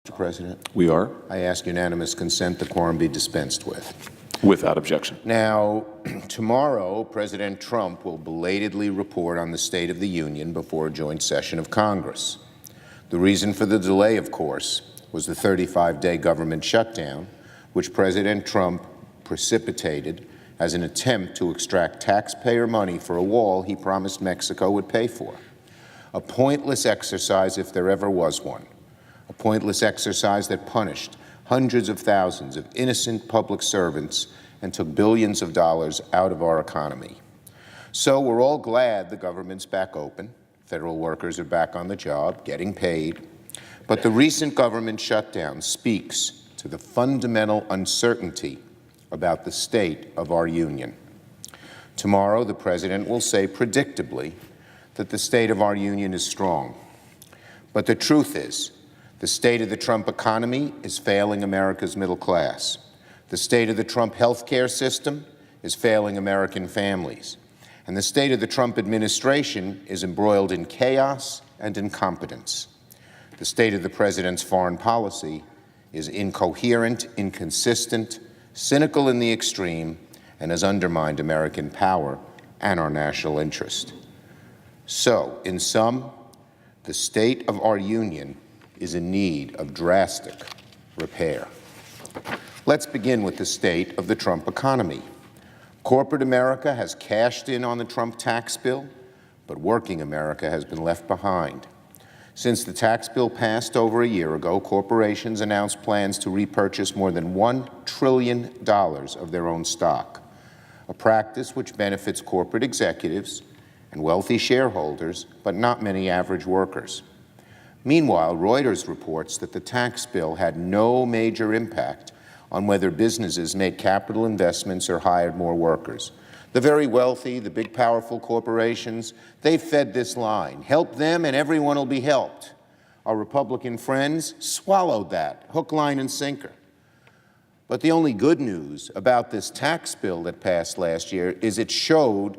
Mr. President? We are. I ask unanimous consent the quorum be dispensed with. Without objection. Now, tomorrow, President Trump will belatedly report on the State of the Union before a joint session of Congress. The reason for the delay, of course, was the 35-day government shutdown, which President Trump precipitated as an attempt to extract taxpayer money for a wall he promised Mexico would pay for. A pointless exercise if there ever was one. A pointless exercise that punished hundreds of thousands of innocent public servants and took billions of dollars out of our economy. So we're all glad the government's back open. Federal workers are back on the job, getting paid. But the recent government shutdown speaks to the fundamental uncertainty about the state of our union. Tomorrow, the President will say predictably that the state of our union is strong. But the truth is, the state of the Trump economy is failing America's middle class. The state of the Trump healthcare system is failing American families. And the state of the Trump administration is embroiled in chaos and incompetence. The state of the President's foreign policy is incoherent, inconsistent, cynical in the extreme, and has undermined American power and our national interest. So, in sum, the state of our union is in need of drastic repair. Let's begin with the state of the Trump economy. Corporate America has cashed in on the Trump tax bill, but working America has been left behind. Since the tax bill passed over a year ago, corporations announced plans to repurchase more than $1 trillion of their own stock, a practice which benefits corporate executives and wealthy shareholders, but not many average workers. Meanwhile, Reuters reports that the tax bill had no major impact on whether businesses made capital investments or hired more workers. The very wealthy, the big powerful corporations, they fed this line. Help them and everyone will be helped. Our Republican friends swallowed that, hook, line, and sinker. But the only good news about this tax bill that passed last year is it showed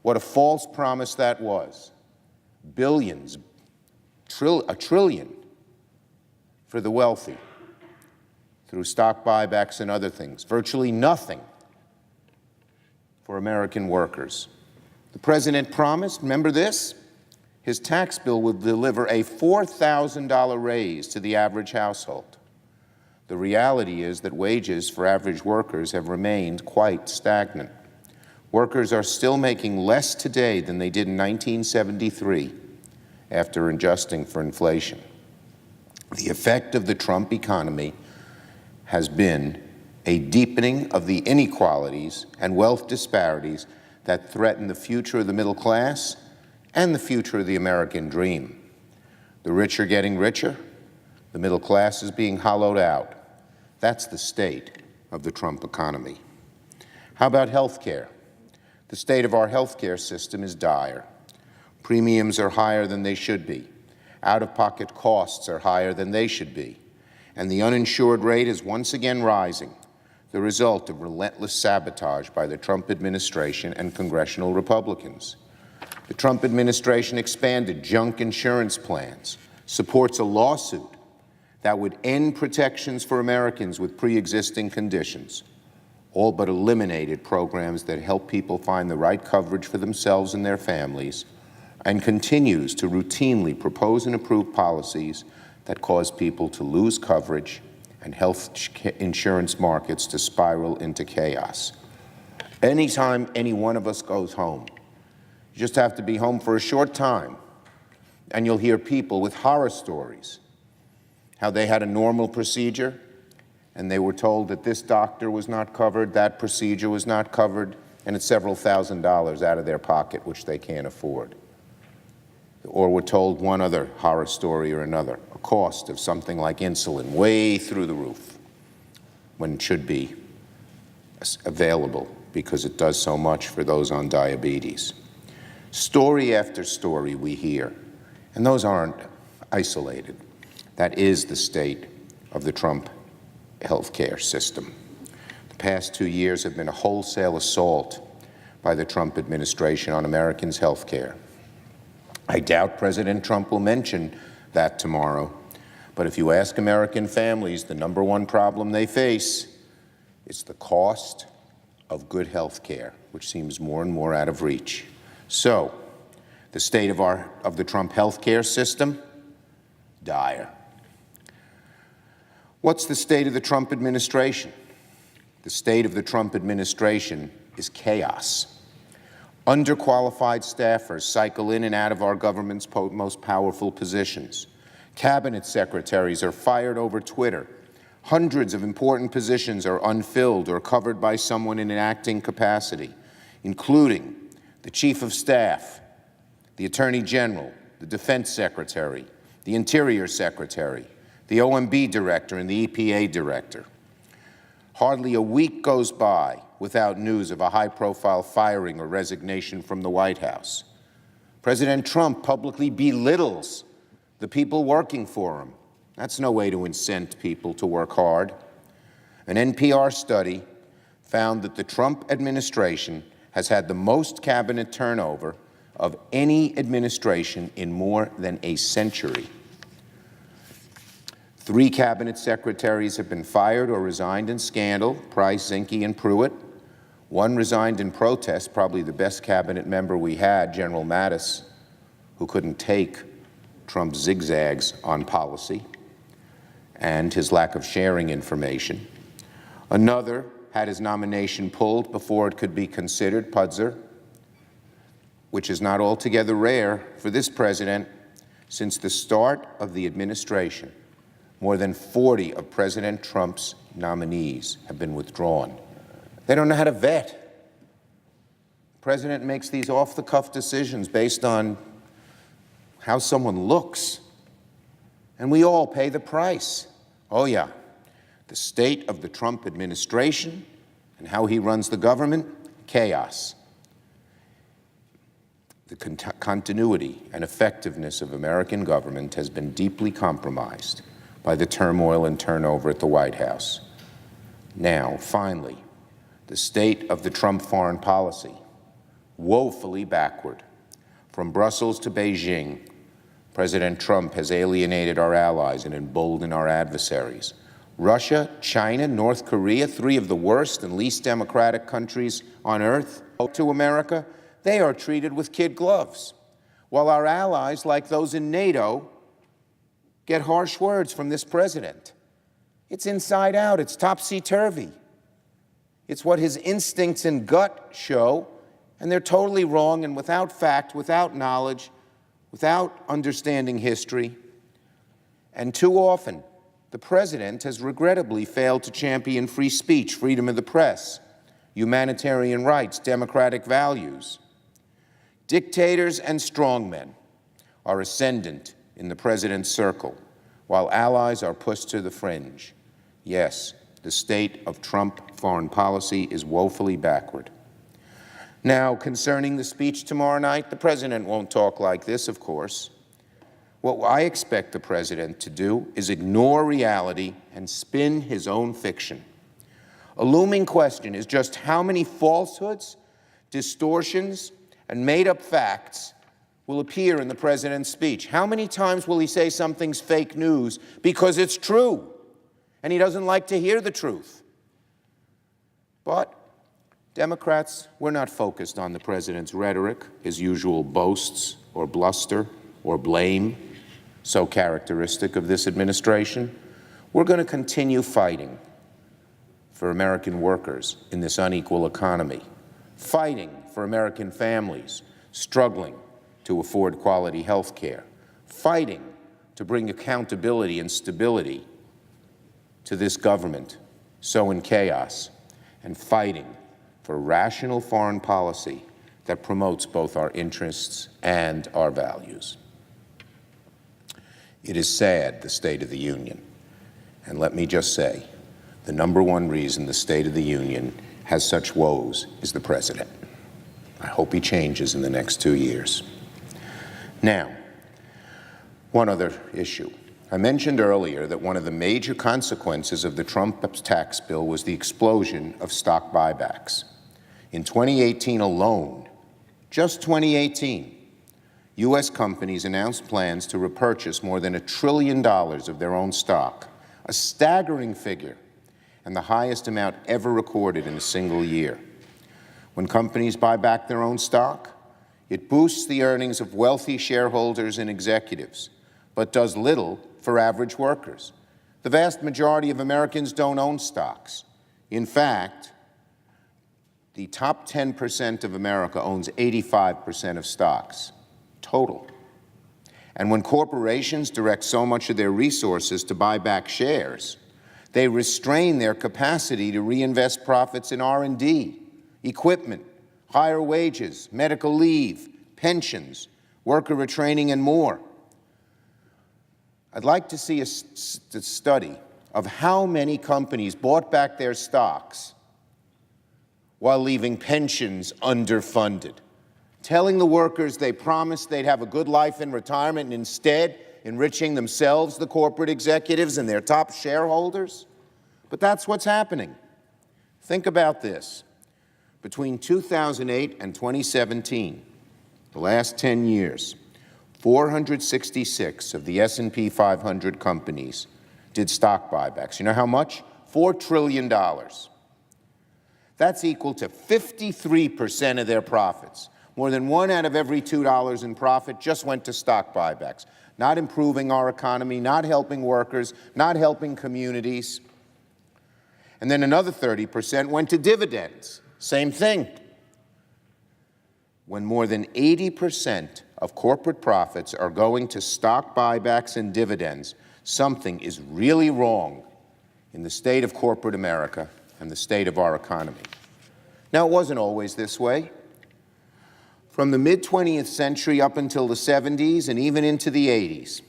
what a false promise that was. Billions, a trillion for the wealthy through stock buybacks and other things. Virtually nothing for American workers. The President promised, remember this? His tax bill would deliver a $4,000 raise to the average household. The reality is that wages for average workers have remained quite stagnant. Workers are still making less today than they did in 1973 after adjusting for inflation. The effect of the Trump economy has been a deepening of the inequalities and wealth disparities that threaten the future of the middle class and the future of the American dream. The rich are getting richer, the middle class is being hollowed out. That's the state of the Trump economy. How about health care? The state of our health care system is dire. Premiums are higher than they should be. Out-of-pocket costs are higher than they should be. And the uninsured rate is once again rising, the result of relentless sabotage by the Trump administration and congressional Republicans. The Trump administration expanded junk insurance plans, supports a lawsuit that would end protections for Americans with pre-existing conditions, all but eliminated programs that help people find the right coverage for themselves and their families, and continues to routinely propose and approve policies that cause people to lose coverage and health insurance markets to spiral into chaos. Anytime any one of us goes home, you just have to be home for a short time, and you'll hear people with horror stories, how they had a normal procedure, and they were told that this doctor was not covered, that procedure was not covered, and it's several $1,000s out of their pocket, which they can't afford. Or we're told one other horror story or another, a cost of something like insulin way through the roof when it should be available because it does so much for those on diabetes. Story after story we hear, and those aren't isolated. That is the state of the Trump healthcare system. The past 2 years have been a wholesale assault by the Trump administration on Americans' health care. I doubt President Trump will mention that tomorrow, But if you ask American families, the number one problem they face is the cost of good health care, which seems more and more out of reach. So, the state of the Trump health care system, dire. What's the state of the Trump administration? The state of the Trump administration is chaos. Underqualified staffers cycle in and out of our government's most powerful positions. Cabinet secretaries are fired over Twitter. Hundreds of important positions are unfilled or covered by someone in an acting capacity, including the Chief of Staff, the Attorney General, the Defense Secretary, the Interior Secretary, the OMB Director, and the EPA Director. Hardly a week goes by without news of a high-profile firing or resignation from the White House. President Trump publicly belittles the people working for him. That's no way to incent people to work hard. An NPR study found that the Trump administration has had the most cabinet turnover of any administration in more than a century. 3 cabinet secretaries have been fired or resigned in scandal: Price, Zinke, and Pruitt. 1 resigned in protest, probably the best cabinet member we had, General Mattis, who couldn't take Trump's zigzags on policy and his lack of sharing information. Another had his nomination pulled before it could be considered, Putzer, which is not altogether rare for this president. Since the start of the administration, more than 40 of President Trump's nominees have been withdrawn. They don't know how to vet. The president makes these off-the-cuff decisions based on how someone looks, and we all pay the price. Oh yeah, the state of the Trump administration and how he runs the government, chaos. The continuity and effectiveness of American government has been deeply compromised by the turmoil and turnover at the White House. Now, finally, the state of the Trump foreign policy, woefully backward. From Brussels to Beijing, President Trump has alienated our allies and emboldened our adversaries. Russia, China, North Korea, 3 of the worst and least democratic countries on earth, to America, they are treated with kid gloves, while our allies, like those in NATO, get harsh words from this president. It's inside out. It's topsy-turvy. It's what his instincts and gut show, and they're totally wrong and without fact, without knowledge, without understanding history. And too often, the president has regrettably failed to champion free speech, freedom of the press, humanitarian rights, democratic values. Dictators and strongmen are ascendant in the president's circle, while allies are pushed to the fringe. Yes, the state of Trump foreign policy is woefully backward. Now, concerning the speech tomorrow night, the president won't talk like this, of course. What I expect the president to do is ignore reality and spin his own fiction. A looming question is just how many falsehoods, distortions, and made-up facts will appear in the president's speech. How many times will he say something's fake news because it's true, and he doesn't like to hear the truth? But Democrats, we're not focused on the president's rhetoric, his usual boasts or bluster or blame, so characteristic of this administration. We're going to continue fighting for American workers in this unequal economy, fighting for American families struggling to afford quality health care, fighting to bring accountability and stability to this government so in chaos, and fighting for rational foreign policy that promotes both our interests and our values. It is sad, the State of the Union. And let me just say, the number one reason the State of the Union has such woes is the president. I hope he changes in the next 2 years. Now, one other issue. I mentioned earlier that one of the major consequences of the Trump tax bill was the explosion of stock buybacks. In 2018 alone, just 2018, U.S. companies announced plans to repurchase more than $1 trillion of their own stock, a staggering figure and the highest amount ever recorded in a single year. When companies buy back their own stock, it boosts the earnings of wealthy shareholders and executives, but does little for average workers. The vast majority of Americans don't own stocks. In fact, the top 10% of America owns 85% of stocks, total. And when corporations direct so much of their resources to buy back shares, they restrain their capacity to reinvest profits in R&D, equipment, higher wages, medical leave, pensions, worker retraining, and more. I'd like to see a study of how many companies bought back their stocks while leaving pensions underfunded, telling the workers they promised they'd have a good life in retirement and instead enriching themselves, the corporate executives, and their top shareholders. But that's what's happening. Think about this. Between 2008 and 2017, the last 10 years, 466 of the S&P 500 companies did stock buybacks. You know how much? $4 trillion. That's equal to 53% of their profits. More than 1 out of every $2 in profit just went to stock buybacks, not improving our economy, not helping workers, not helping communities. And then another 30% went to dividends. Same thing. When more than 80% of corporate profits are going to stock buybacks and dividends, something is really wrong in the state of corporate America and the state of our economy. Now, it wasn't always this way. From the mid-20th century up until the 70s and even into the 80s,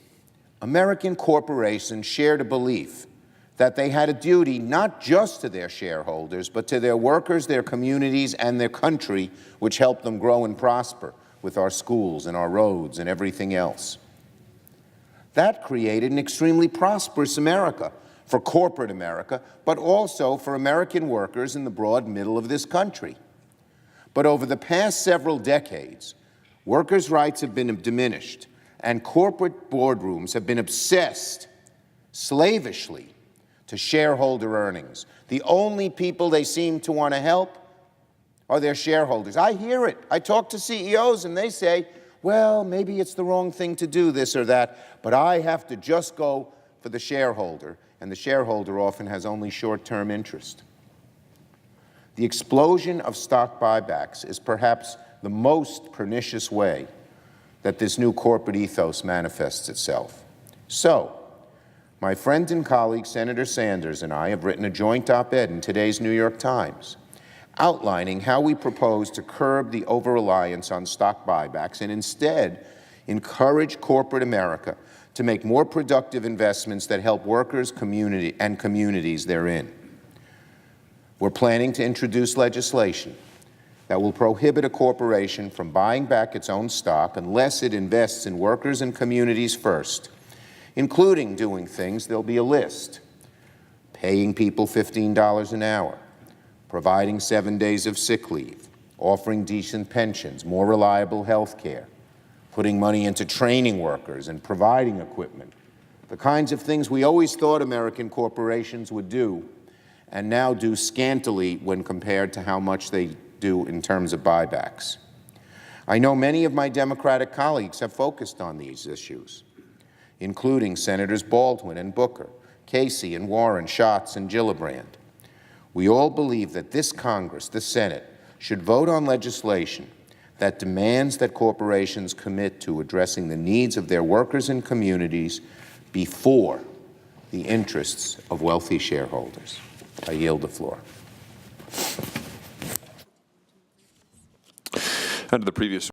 American corporations shared a belief that they had a duty not just to their shareholders, but to their workers, their communities, and their country, which helped them grow and prosper with our schools and our roads and everything else. That created an extremely prosperous America for corporate America, but also for American workers in the broad middle of this country. But over the past several decades, workers' rights have been diminished, and corporate boardrooms have been obsessed slavishly to shareholder earnings. The only people they seem to want to help are their shareholders. I hear it. I talk to CEOs, and they say, well, maybe it's the wrong thing to do this or that, but I have to just go for the shareholder, and the shareholder often has only short-term interest. The explosion of stock buybacks is perhaps the most pernicious way that this new corporate ethos manifests itself. So, my friend and colleague Senator Sanders and I have written a joint op-ed in today's New York Times outlining how we propose to curb the over-reliance on stock buybacks and instead encourage corporate America to make more productive investments that help workers, communities therein. We're planning to introduce legislation that will prohibit a corporation from buying back its own stock unless it invests in workers and communities first, including doing things, there'll be a list, paying people $15 an hour, providing 7 days of sick leave, offering decent pensions, more reliable health care, putting money into training workers and providing equipment, the kinds of things we always thought American corporations would do and now do scantily when compared to how much they do in terms of buybacks. I know many of my Democratic colleagues have focused on these issues, including Senators Baldwin and Booker, Casey and Warren, Schatz and Gillibrand. We all believe that this Congress, the Senate, should vote on legislation that demands that corporations commit to addressing the needs of their workers and communities before the interests of wealthy shareholders. I yield the floor. Under the previous